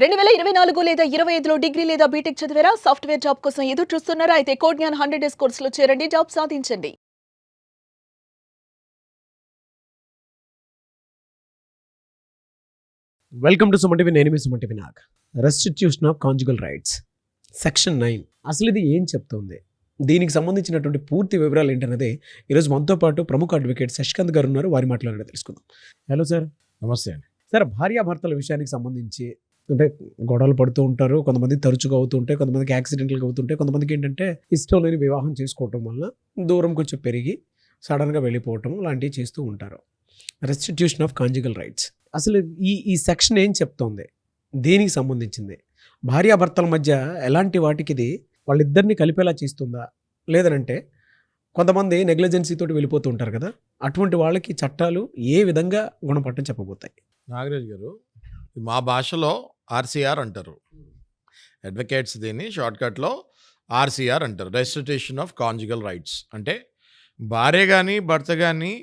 2024 లేదా 25లో డిగ్రీ లేదా బీటెక్ చదివారా? సాఫ్ట్‌వేర్ జాబ్ కోసం ఎదురు చూస్తున్నారా? అయితే కోడ్ జ్ఞాన్ 100 డేస్ కోర్సులో చేరండి. జాబ్ సాధించండి. Welcome to Suman TV. నేను మీ సుమన్ టీవీ. నాగ్ restitution of conjugal rights section 9 అసలు ఇది ఏం చెప్తుంది, దీనికి సంబంధించినటువంటి పూర్తి వివరాలు ఏంటనేది ఈరోజు మనతో పాటు ప్రముఖ అడ్వకేట్ శశికాంత్ గారు ఉన్నారు. వారి మాట్లాడే తెలుసుకుందాం. Hello sir. నమస్తే అండి. సార్, భార్యాభర్తల విషయానికి సంబంధించి అంటే గొడవలు పడుతూ ఉంటారు, కొంతమంది తరచుగా అవుతూ ఉంటాయి, కొంతమందికి యాక్సిడెంట్లుగా అవుతుంటాయి, కొంతమందికి ఏంటంటే ఇష్టం లేని వివాహం చేసుకోవటం వల్ల దూరం కొంచెం పెరిగి సడన్గా వెళ్ళిపోవటం లాంటివి చేస్తూ ఉంటారు. రెస్టిట్యూషన్ ఆఫ్ కాంజుగల్ రైట్స్ అసలు ఈ సెక్షన్ ఏం చెప్తోంది, దేనికి సంబంధించింది, భార్యాభర్తల మధ్య ఎలాంటి వాటికి ఇది వాళ్ళిద్దరిని కలిపేలా చేస్తుందా, లేదనంటే కొంతమంది నెగ్లిజెన్సీ తోటి వెళ్ళిపోతూ ఉంటారు కదా, అటువంటి వాళ్ళకి చట్టాలు ఏ విధంగా గుణపట్టం చెప్పబోతాయి? నాగరాజ్ గారు, మా భాషలో ఆర్సీఆర్ అంటారు, అడ్వకేట్స్ దీన్ని షార్ట్కట్లో ఆర్సీఆర్ అంటారు, రెస్టిట్యూషన్ ఆఫ్ కాంజుగల్ రైట్స్. అంటే భార్య కానీ భర్త కానీ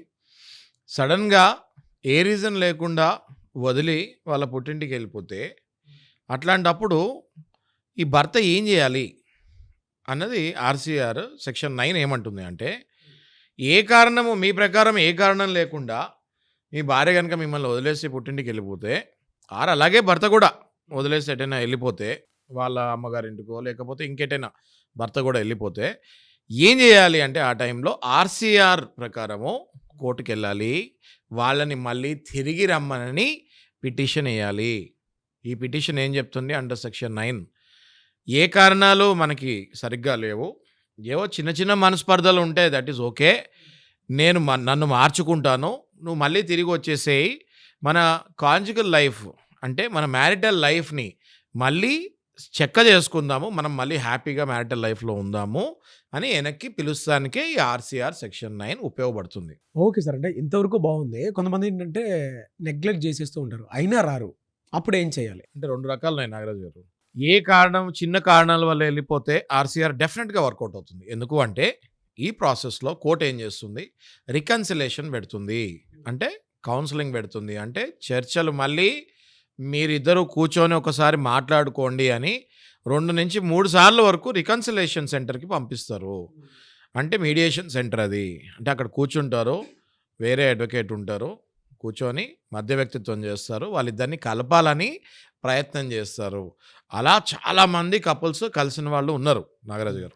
సడన్గా ఏ రీజన్ లేకుండా వదిలి వాళ్ళ పుట్టింటికి వెళ్ళిపోతే అట్లాంటప్పుడు ఈ భర్త ఏం చేయాలి అన్నది ఆర్సీఆర్ సెక్షన్ 9 ఏమంటుంది అంటే, ఏ కారణము మీ ప్రకారం ఏ కారణం లేకుండా మీ భార్య కనుక మిమ్మల్ని వదిలేసి పుట్టింటికి వెళ్ళిపోతే, అలాగే భర్త కూడా వదిలేసి ఎటైనా వెళ్ళిపోతే వాళ్ళ అమ్మగారింటికో లేకపోతే ఇంకెటైనా భర్త కూడా వెళ్ళిపోతే ఏం చేయాలి అంటే, ఆ టైంలో ఆర్సీఆర్ ప్రకారము కోర్టుకు వెళ్ళాలి, వాళ్ళని మళ్ళీ తిరిగి రమ్మనని పిటిషన్ వేయాలి. ఈ పిటిషన్ ఏం చెప్తుంది అండర్ సెక్షన్ 9, ఏ కారణాలు మనకి సరిగ్గా లేవు, ఏవో చిన్న చిన్న మనస్పర్ధలు ఉంటే దట్ ఈస్ ఓకే, నేను నన్ను మార్చుకుంటాను, నువ్వు మళ్ళీ తిరిగి వచ్చేసేయి, మన కాంజుగల్ లైఫ్ అంటే మన మ్యారిటల్ లైఫ్ని మళ్ళీ చెక్క చేసుకుందాము, మనం మళ్ళీ హ్యాపీగా మ్యారిటల్ లైఫ్లో ఉందాము అని వెనక్కి పిలుస్తానికే ఈ ఆర్సీఆర్ సెక్షన్ 9 ఉపయోగపడుతుంది. ఓకే సార్, అంటే ఇంతవరకు బాగుంది. కొంతమంది ఏంటంటే నెగ్లెక్ట్ చేసేస్తూ ఉంటారు, అయినా రారు, అప్పుడు ఏం చేయాలి? అంటే రెండు రకాలు ఉన్నాయి నాగరాజు గారు. ఏ కారణం చిన్న కారణాల వల్ల వెళ్ళిపోతే ఆర్సీఆర్ డెఫినెట్గా వర్కౌట్ అవుతుంది. ఎందుకు అంటే ఈ ప్రాసెస్లో కోర్ట్ ఏం చేస్తుంది, రికన్సిలేషన్ పెడుతుంది, అంటే కౌన్సిలింగ్ పెడుతుంది, అంటే చర్చలు మళ్ళీ మీరిద్దరూ కూర్చొని ఒకసారి మాట్లాడుకోండి అని 2 నుంచి 3 సార్లు వరకు రికన్సిలేషన్ సెంటర్కి పంపిస్తారు. అంటే మీడియేషన్ సెంటర్ అది. అంటే అక్కడ కూర్చుంటారు, వేరే అడ్వకేట్ ఉంటారు, కూర్చొని మధ్య వ్యక్తిత్వం చేస్తారు, వాళ్ళిద్దరిని కలపాలని ప్రయత్నం చేస్తారు. అలా చాలామంది కపుల్స్ కలిసిన వాళ్ళు ఉన్నారు నాగరాజు గారు.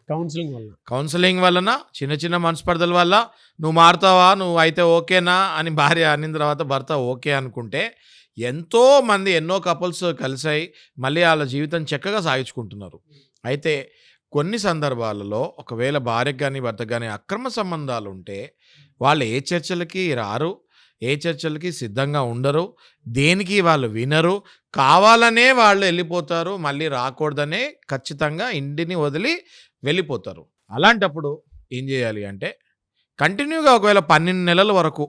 కౌన్సిలింగ్ వలన చిన్న చిన్న మనస్పర్ధల వల్ల నువ్వు మారుతావా, నువ్వు అయితే ఓకేనా అని భార్య అనిన తర్వాత భర్త ఓకే అనుకుంటే ఎంతోమంది ఎన్నో కపుల్స్ కలిసాయి మళ్ళీ వాళ్ళ జీవితం చక్కగా సాగించుకుంటున్నారు. అయితే కొన్ని సందర్భాలలో ఒకవేళ భార్యకు కానీ భర్తకు కానీ అక్రమ సంబంధాలు ఉంటే వాళ్ళు ఏ చర్చలకి రారు, ఏ చర్చలకి సిద్ధంగా ఉండరు, దేనికి వాళ్ళు వినరు, కావాలనే వాళ్ళు వెళ్ళిపోతారు, మళ్ళీ రాకూడదనే ఖచ్చితంగా ఇంటిని వదిలి వెళ్ళిపోతారు. అలాంటప్పుడు ఏం చేయాలి అంటే, కంటిన్యూగా ఒకవేళ 12 నెలల వరకు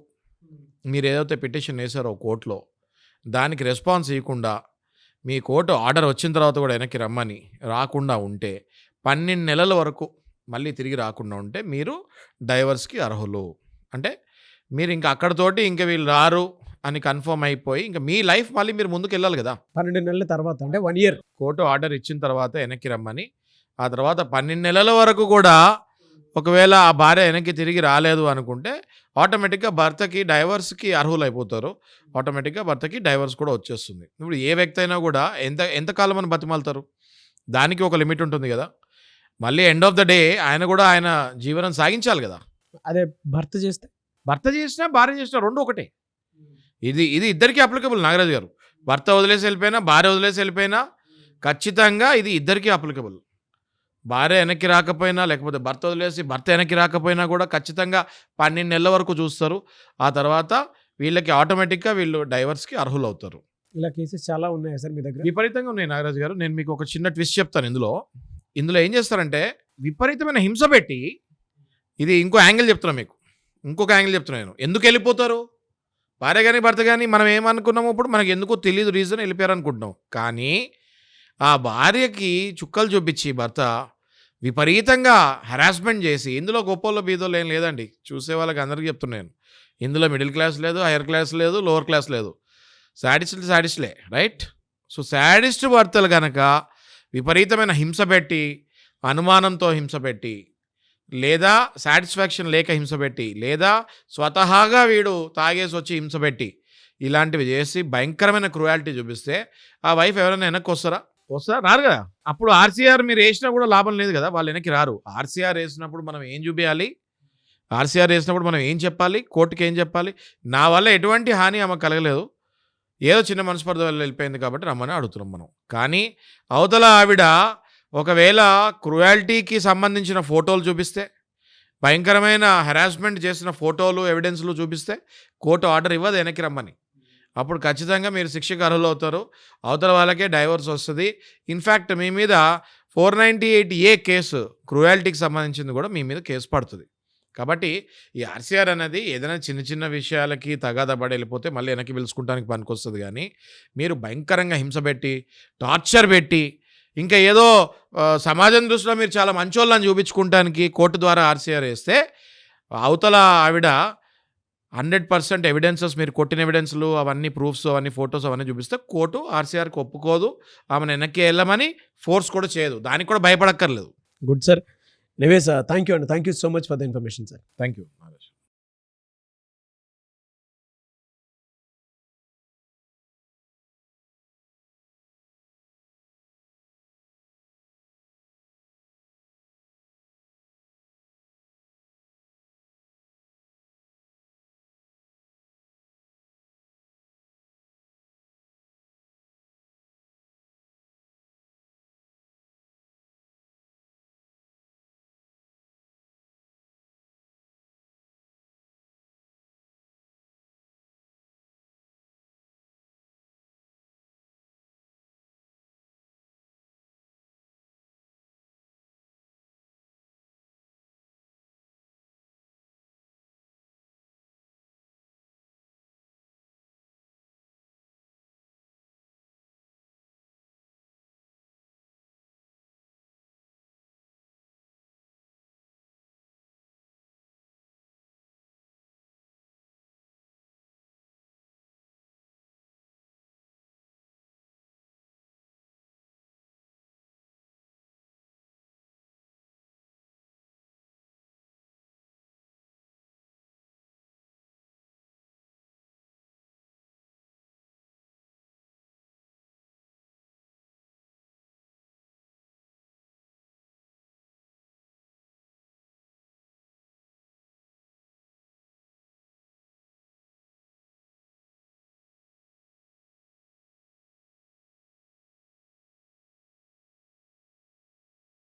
మీరు ఏదైతే పిటిషన్ వేసారో కోర్టులో దానికి రెస్పాన్స్ ఇవ్వకుండా, మీ కోర్టు ఆర్డర్ వచ్చిన తర్వాత కూడా వెనక్కి రమ్మని రాకుండా ఉంటే 12 నెలల వరకు మళ్ళీ తిరిగి రాకుండా ఉంటే మీరు డైవర్స్కి అర్హులు. అంటే మీరు ఇంకా అక్కడతోటి ఇంకా వీళ్ళు రారు అని కన్ఫర్మ్ అయిపోయి ఇంకా మీ లైఫ్ మళ్ళీ మీరు ముందుకు వెళ్ళాలి కదా. 12 నెలల తర్వాత అంటే 1 ఇయర్ కోర్టు ఆర్డర్ ఇచ్చిన తర్వాత వెనక్కి రమ్మని, ఆ తర్వాత 12 నెలల వరకు కూడా ఒకవేళ ఆ భార్య వెనక్కి తిరిగి రాలేదు అనుకుంటే ఆటోమేటిక్గా భర్తకి డైవర్స్కి అర్హులు అయిపోతారు, ఆటోమేటిక్గా భర్తకి డైవర్స్ కూడా వచ్చేస్తుంది. ఇప్పుడు ఏ వ్యక్తి అయినా కూడా ఎంతకాలం అని బతిమాలుతారు, దానికి ఒక లిమిట్ ఉంటుంది కదా. మళ్ళీ ఎండ్ ఆఫ్ ద డే ఆయన కూడా ఆయన జీవనం సాగించాలి కదా. అదే భర్త చేసినా భార్య చేసినా రెండు ఒకటే. ఇది ఇద్దరికీ అప్లికబుల్ నాగరాజు గారు. భర్త వదిలేసి వెళ్ళిపోయినా భార్య వదిలేసి వెళ్ళిపోయినా ఖచ్చితంగా ఇది ఇద్దరికీ అప్లికబుల్. భార్య వెనక్కి రాకపోయినా లేకపోతే భర్త వదిలేసి భర్త వెనక్కి రాకపోయినా కూడా ఖచ్చితంగా 12 నెలల వరకు చూస్తారు. ఆ తర్వాత వీళ్ళకి ఆటోమేటిక్గా వీళ్ళు డైవర్స్కి అర్హులు అవుతారు. ఇలా కేసెస్ చాలా ఉన్నాయి సార్ మీ దగ్గర? విపరీతంగా ఉన్నాయి నాగరాజు గారు. నేను మీకు ఒక చిన్న ట్విస్ట్ చెప్తాను. ఇందులో ఏం చేస్తారంటే విపరీతమైన హింస పెట్టి, ఇది ఇంకో యాంగిల్ చెప్తున్నాను మీకు, ఇంకొక యాంగిల్ చెప్తున్నాను నేను. ఎందుకు వెళ్ళిపోతారు భార్య కానీ భర్త కానీ, మనం ఏమనుకున్నాము ఇప్పుడు మనకి ఎందుకో తెలియదు రీజన్ వెళ్ళిపోయారు అనుకుంటున్నాం. కానీ ఆ భార్యకి చుక్కలు చూపించి భర్త విపరీతంగా హెరాస్మెంట్ చేసి, ఇందులో గొప్పలో బీదోళ్ళు ఏం లేదండి, చూసే వాళ్ళకి అందరికీ చెప్తున్నాను, ఇందులో మిడిల్ క్లాస్ లేదు, హైయర్ క్లాస్ లేదు, లోవర్ క్లాస్ లేదు, సాడిస్ట్లే రైట్. సో శాడిస్ట్ భర్తలు కనుక విపరీతమైన హింస పెట్టి, అనుమానంతో హింస పెట్టి, లేదా సాటిస్ఫాక్షన్ లేక హింస పెట్టి, లేదా స్వతహాగా వీడు తాగేసి వచ్చి హింస పెట్టి, ఇలాంటివి చేసి భయంకరమైన క్రుయాలిటీ చూపిస్తే ఆ వైఫ్ ఎవరైనా వెనక్కి వస్తారా? రారు కదా. అప్పుడు ఆర్సీఆర్ మీరు వేసినా కూడా లాభం లేదు కదా, వాళ్ళు వెనక్కి రారు. ఆర్సీఆర్ వేసినప్పుడు మనం ఏం చూపించాలి, ఆర్సీఆర్ వేసినప్పుడు మనం ఏం చెప్పాలి, కోర్టుకి ఏం చెప్పాలి, నా వల్ల ఎటువంటి హాని ఆమె కలగలేదు, ఏదో చిన్న మనస్పర్ధ వల్ల వెళ్ళిపోయింది కాబట్టి రమ్మని అడుగుతున్నాం మనం. కానీ అవతల ఆవిడ ఒకవేళ క్రుయాలిటీకి సంబంధించిన ఫోటోలు చూపిస్తే, భయంకరమైన హెరాస్మెంట్ చేసిన ఫోటోలు ఎవిడెన్స్లు చూపిస్తే కోర్టు ఆర్డర్ ఇవ్వదు వెనక్కి రమ్మని. అప్పుడు ఖచ్చితంగా మీరు శిక్షకు అర్హులు అవుతారు, అవతల వాళ్ళకే డైవర్స్ వస్తుంది. ఇన్ఫ్యాక్ట్ మీ మీద 498A కేసు క్రుయాలిటీకి సంబంధించింది కూడా మీ మీద కేసు పడుతుంది. కాబట్టి ఈ ఆర్సీఆర్ అనేది ఏదైనా చిన్న చిన్న విషయాలకి తగాదా పడి వెళ్ళిపోతే మళ్ళీ వెనక్కి పిలుచుకుంటానికి పనికొస్తుంది. కానీ మీరు భయంకరంగా హింస పెట్టి, టార్చర్ పెట్టి, ఇంకా ఏదో సమాజం దృష్టిలో మీరు చాలా మంచోళ్ళని చూపించుకుంటానికి కోర్టు ద్వారా ఆర్సీఆర్ వేస్తే అవతల ఆవిడ 100% ఎవిడెన్సెస్, మీరు కొట్టిన ఎవిడెన్స్లు అవన్నీ, ప్రూఫ్స్ అవన్నీ, ఫొటోస్ అవన్నీ చూపిస్తే కోర్టు ఆర్సీఆర్కి ఒప్పుకోదు, ఆమెను వెనక్కి వెళ్ళమని ఫోర్స్ కూడా చేయదు. దానికి కూడా భయపడక్కర్లేదు. Good sir. నివేస్, థ్యాంక్ యూ అండి. Thank you so much for the information sir. Thank you.